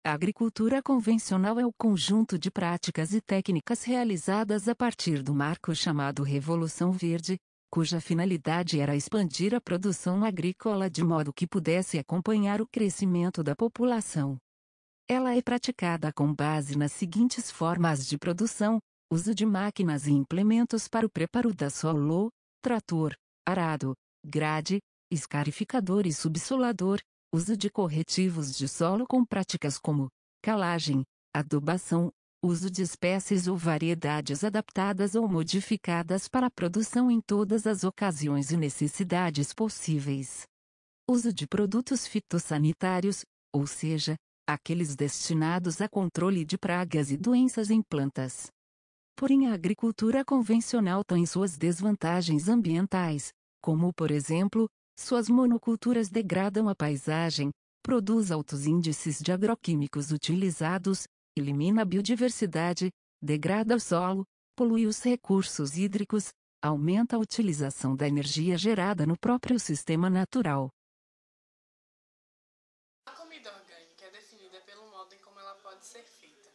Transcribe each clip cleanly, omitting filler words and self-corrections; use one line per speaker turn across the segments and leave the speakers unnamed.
A agricultura convencional é o conjunto de práticas e técnicas realizadas a partir do marco chamado Revolução Verde, cuja finalidade era expandir a produção agrícola de modo que pudesse acompanhar o crescimento da população. Ela é praticada com base nas seguintes formas de produção: uso de máquinas e implementos para o preparo da solo, trator, arado, grade, escarificador e subsolador, uso de corretivos de solo com práticas como calagem, adubação, uso de espécies ou variedades adaptadas ou modificadas para a produção em todas as ocasiões e necessidades possíveis. Uso de produtos fitossanitários, ou seja, aqueles destinados a controle de pragas e doenças em plantas. Porém, a agricultura convencional tem suas desvantagens ambientais, como, por exemplo, suas monoculturas degradam a paisagem, produz altos índices de agroquímicos utilizados, elimina a biodiversidade, degrada o solo, polui os recursos hídricos, aumenta a utilização da energia gerada no próprio sistema natural.
A comida orgânica é definida pelo modo em como ela pode ser feita.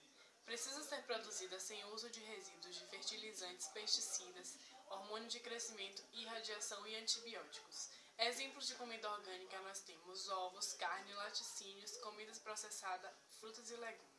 Precisa ser produzida sem uso de resíduos de fertilizantes, pesticidas, hormônio de crescimento, irradiação e antibióticos. Exemplos de comida orgânica nós temos ovos, carne, laticínios, comidas processadas, frutas e legumes.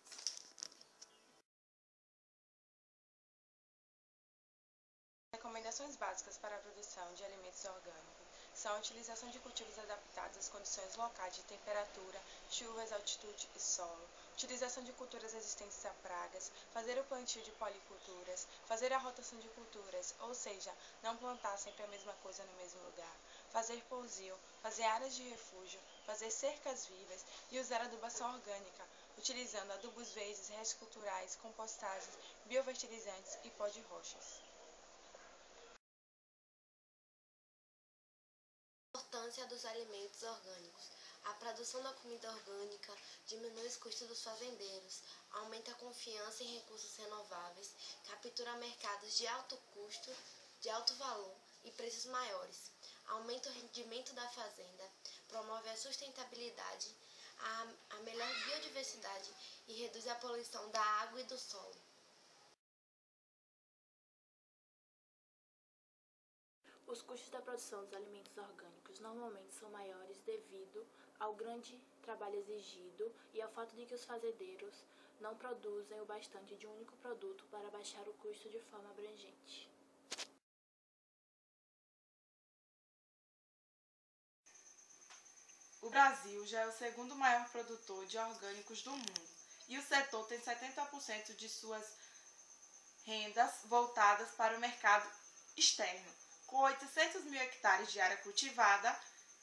Recomendações básicas para a produção de alimentos orgânicos são a utilização de cultivos adaptados às condições locais de temperatura, chuvas, altitude e solo, utilização de culturas resistentes a pragas, fazer o plantio de policulturas, fazer a rotação de culturas, ou seja, não plantar sempre a mesma coisa no mesmo lugar, fazer pousio, fazer áreas de refúgio, fazer cercas vivas e usar adubação orgânica, utilizando adubos verdes, restos culturais, compostagens, biofertilizantes e pó de rochas.
A importância dos alimentos orgânicos. A produção da comida orgânica diminui os custos dos fazendeiros, aumenta a confiança em recursos renováveis, captura mercados de alto custo, de alto valor e preços maiores, aumenta o rendimento da fazenda, promove a sustentabilidade, a melhor biodiversidade e reduz a poluição da água e do solo.
Os custos da produção dos alimentos orgânicos normalmente são maiores devido ao grande trabalho exigido e ao fato de que os fazendeiros não produzem o bastante de um único produto para baixar o custo de forma abrangente.
O Brasil já é o segundo maior produtor de orgânicos do mundo e o setor tem 70% de suas rendas voltadas para o mercado externo, com 800 mil hectares de área cultivada,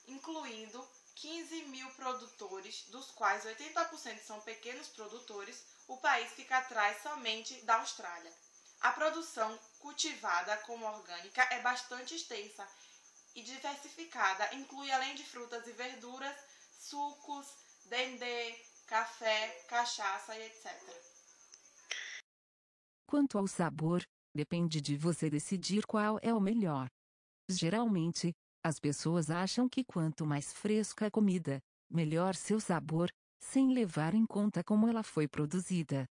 incluindo 15 mil produtores, dos quais 80% são pequenos produtores. O país fica atrás somente da Austrália. A produção cultivada como orgânica é bastante extensa e diversificada, inclui além de frutas e verduras, sucos, dendê, café, cachaça e etc.
Quanto ao sabor, depende de você decidir qual é o melhor. Geralmente, as pessoas acham que quanto mais fresca a comida, melhor seu sabor, sem levar em conta como ela foi produzida.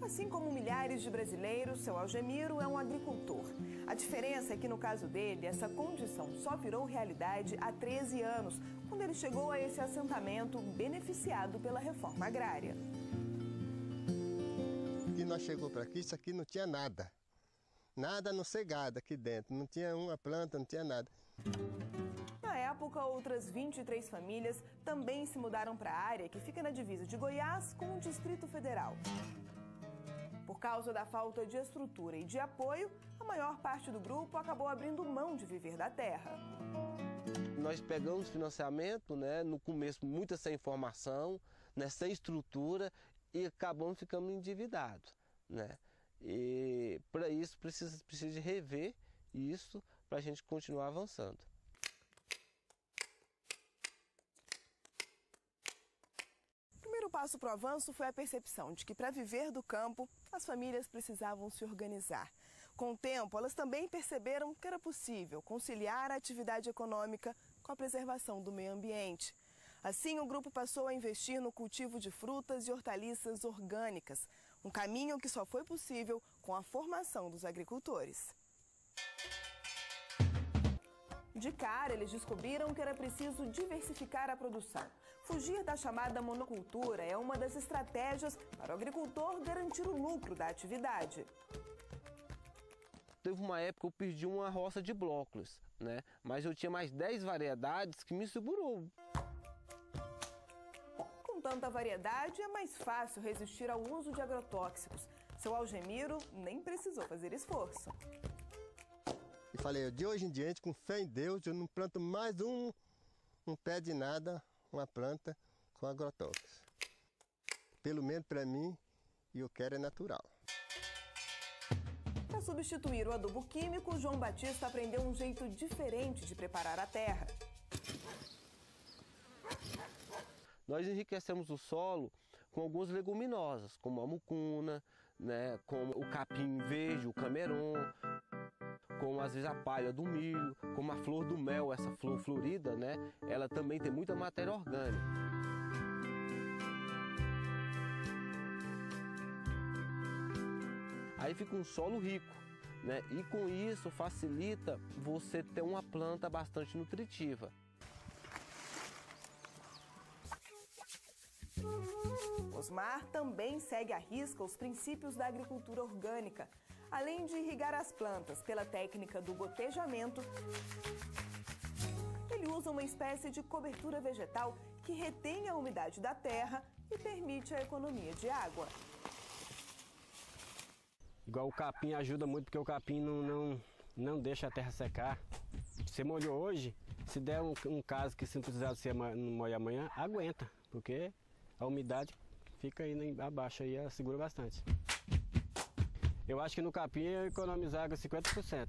Assim como milhares de brasileiros, seu Algemiro é um agricultor. A diferença é que, no caso dele, essa condição só virou realidade há 13 anos, quando ele chegou a esse assentamento beneficiado pela reforma agrária.
E nós chegamos para aqui, isso aqui não tinha nada. Nada no cegado aqui dentro, não tinha uma planta, não tinha nada.
Na época, outras 23 famílias também se mudaram para a área que fica na divisa de Goiás com o Distrito Federal. Por causa da falta de estrutura e de apoio, a maior parte do grupo acabou abrindo mão de viver da terra.
Nós pegamos financiamento, no começo muita sem informação, sem estrutura e acabamos ficando endividados. E para isso precisa de rever isso para a gente continuar avançando.
O primeiro passo para o avanço foi a percepção de que, para viver do campo, as famílias precisavam se organizar. Com o tempo, elas também perceberam que era possível conciliar a atividade econômica com a preservação do meio ambiente. Assim, o grupo passou a investir no cultivo de frutas e hortaliças orgânicas, um caminho que só foi possível com a formação dos agricultores. De cara, eles descobriram que era preciso diversificar a produção. Fugir da chamada monocultura é uma das estratégias para o agricultor garantir o lucro da atividade.
Teve uma época que eu perdi uma roça de brócolis, né? Mas eu tinha mais 10 variedades que me segurou.
Com tanta variedade, é mais fácil resistir ao uso de agrotóxicos. Seu Algemiro nem precisou fazer esforço.
E falei, de hoje em diante, com fé em Deus, eu não planto mais um pé de nada, uma planta com agrotóxicos. Pelo menos para mim, e eu quero é natural.
Para substituir o adubo químico, João Batista aprendeu um jeito diferente de preparar a terra.
Nós enriquecemos o solo com algumas leguminosas, como a mucuna, né, como o capim verde, o cameron, como às vezes a palha do milho, como a flor do mel, essa flor florida, né, ela também tem muita matéria orgânica. Aí fica um solo rico, né, e com isso facilita você ter uma planta bastante nutritiva.
Osmar também segue à risca os princípios da agricultura orgânica. Além de irrigar as plantas pela técnica do gotejamento, ele usa uma espécie de cobertura vegetal que retém a umidade da terra e permite a economia de água.
Igual o capim ajuda muito, porque o capim não deixa a terra secar. Você molhou hoje, se der um caso que se não precisar você molhar amanhã, aguenta, porque a umidade fica aí abaixo e ela segura bastante. Eu acho que no capim eu economizar água 50%.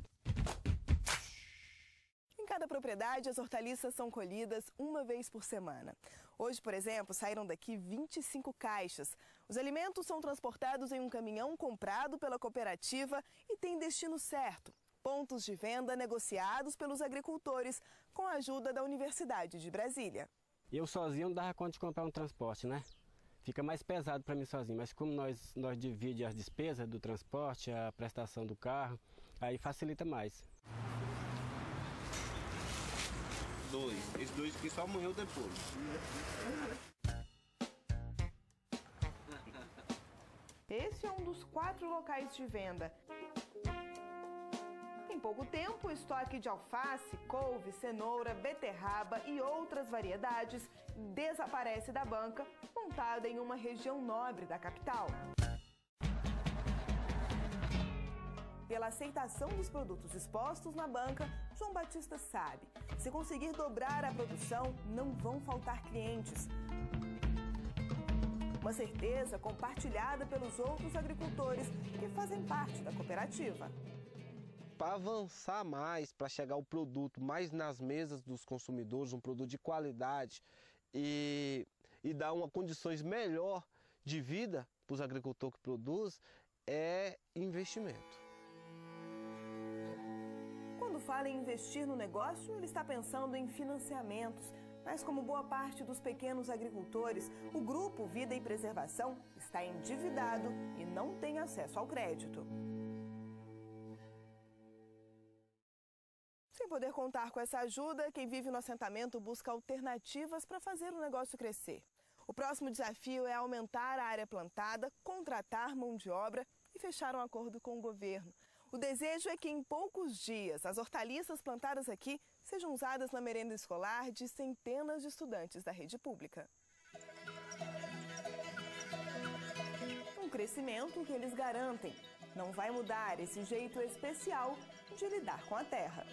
Em cada propriedade, as hortaliças são colhidas uma vez por semana. Hoje, por exemplo, saíram daqui 25 caixas. Os alimentos são transportados em um caminhão comprado pela cooperativa e tem destino certo. Pontos de venda negociados pelos agricultores com a ajuda da Universidade de Brasília.
Eu sozinho não dava conta de comprar um transporte, né? Fica mais pesado para mim sozinho, mas como nós dividimos as despesas do transporte, a prestação do carro, aí facilita mais.
Esse dois aqui só morreu depois.
Esse é um dos 4 locais de venda. Em pouco tempo, o estoque de alface, couve, cenoura, beterraba e outras variedades desaparece da banca, montada em uma região nobre da capital. Pela aceitação dos produtos expostos na banca, João Batista sabe, se conseguir dobrar a produção, não vão faltar clientes. Uma certeza compartilhada pelos outros agricultores que fazem parte da cooperativa.
Para avançar mais, para chegar o produto mais nas mesas dos consumidores, um produto de qualidade e dar condições melhor de vida para os agricultores que produzem, é investimento.
Quando fala em investir no negócio, ele está pensando em financiamentos. Mas como boa parte dos pequenos agricultores, o Grupo Vida e Preservação está endividado e não tem acesso ao crédito. Sem poder contar com essa ajuda, quem vive no assentamento busca alternativas para fazer o negócio crescer. O próximo desafio é aumentar a área plantada, contratar mão de obra e fechar um acordo com o governo. O desejo é que em poucos dias as hortaliças plantadas aqui sejam usadas na merenda escolar de centenas de estudantes da rede pública. Um crescimento que eles garantem não vai mudar esse jeito especial de lidar com a terra.